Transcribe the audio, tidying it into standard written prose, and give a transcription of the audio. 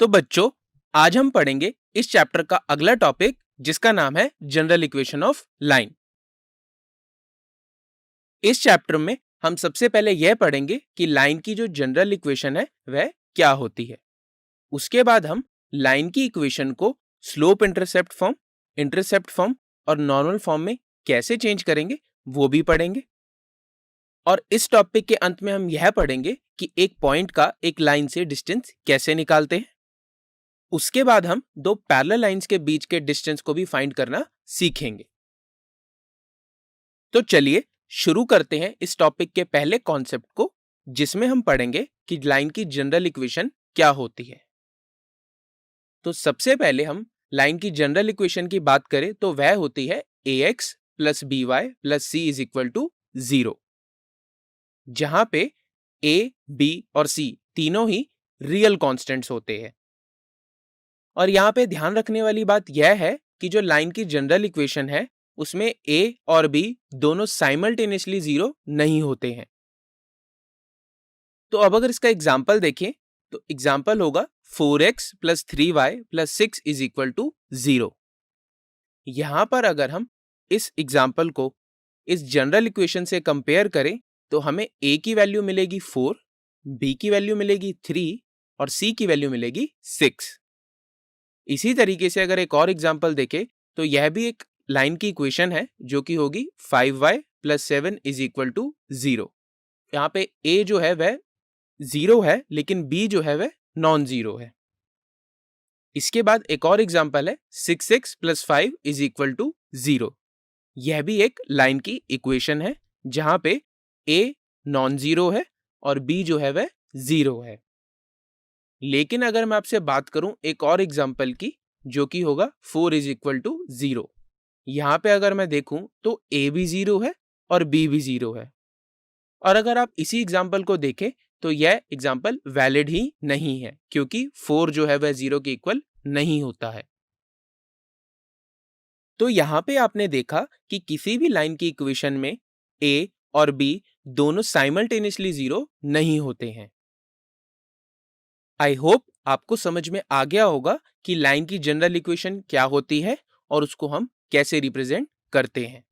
तो बच्चों, आज हम पढ़ेंगे इस चैप्टर का अगला टॉपिक जिसका नाम है जनरल इक्वेशन ऑफ लाइन। इस चैप्टर में हम सबसे पहले यह पढ़ेंगे कि लाइन की जो जनरल इक्वेशन है वह क्या होती है। उसके बाद हम लाइन की इक्वेशन को स्लोप इंटरसेप्ट फॉर्म और नॉर्मल फॉर्म में कैसे चेंज करेंगे वो भी पढ़ेंगे। और इस टॉपिक के अंत में हम यह पढ़ेंगे कि एक पॉइंट का एक लाइन से डिस्टेंस कैसे निकालते हैं। उसके बाद हम दो पैरेलल लाइंस के बीच के डिस्टेंस को भी फाइंड करना सीखेंगे। तो चलिए शुरू करते हैं इस टॉपिक के पहले कॉन्सेप्ट को, जिसमें हम पढ़ेंगे कि लाइन की जनरल इक्वेशन क्या होती है। तो सबसे पहले हम लाइन की जनरल इक्वेशन की बात करें तो वह होती है ax plus by plus c is equal to 0, जहां पे a, b और c तीनों ही रियल कांस्टेंट्स होते हैं। और यहाँ पे ध्यान रखने वाली बात यह है कि जो लाइन की जनरल इक्वेशन है उसमें a और b दोनों साइमल्टेनियसली 0 नहीं होते हैं। तो अब अगर इसका एग्जाम्पल देखें तो एग्जाम्पल होगा 4x plus 3y plus 6 is equal to 0। यहां पर अगर हम इस एग्जाम्पल को इस जनरल इक्वेशन से कंपेयर करें तो हमें a की वैल्यू मिलेगी 4, b की वैल्यू मिलेगी 3 और c की वैल्यू मिलेगी 6। इसी तरीके से अगर एक और एग्जाम्पल देखें तो यह भी एक लाइन की इक्वेशन है जो कि होगी 5y plus 7 is equal to 0। यहाँ पे a जो है वह 0 है लेकिन b जो है वह नॉन जीरो है। इसके बाद एक और एग्जाम्पल है 6x plus 5 is equal to 0। यह भी एक लाइन की इक्वेशन है जहां पे a नॉन जीरो है और b जो है वह 0 है। लेकिन अगर मैं आपसे बात करूं एक और एग्जाम्पल की जो कि होगा 4 इज इक्वल टू 0, यहां पे अगर मैं देखूं तो a भी 0 है और b भी 0 है। और अगर आप इसी एग्जाम्पल को देखें तो यह एग्जाम्पल वैलिड ही नहीं है क्योंकि 4 जो है वह 0 के इक्वल नहीं होता है। तो यहां पे आपने देखा कि किसी भी लाइन की इक्वेशन में a और b दोनों साइमल्टेनियसली 0 नहीं होते हैं। आई होप आपको समझ में आ गया होगा कि लाइन की जनरल इक्वेशन क्या होती है और उसको हम कैसे रिप्रेजेंट करते हैं।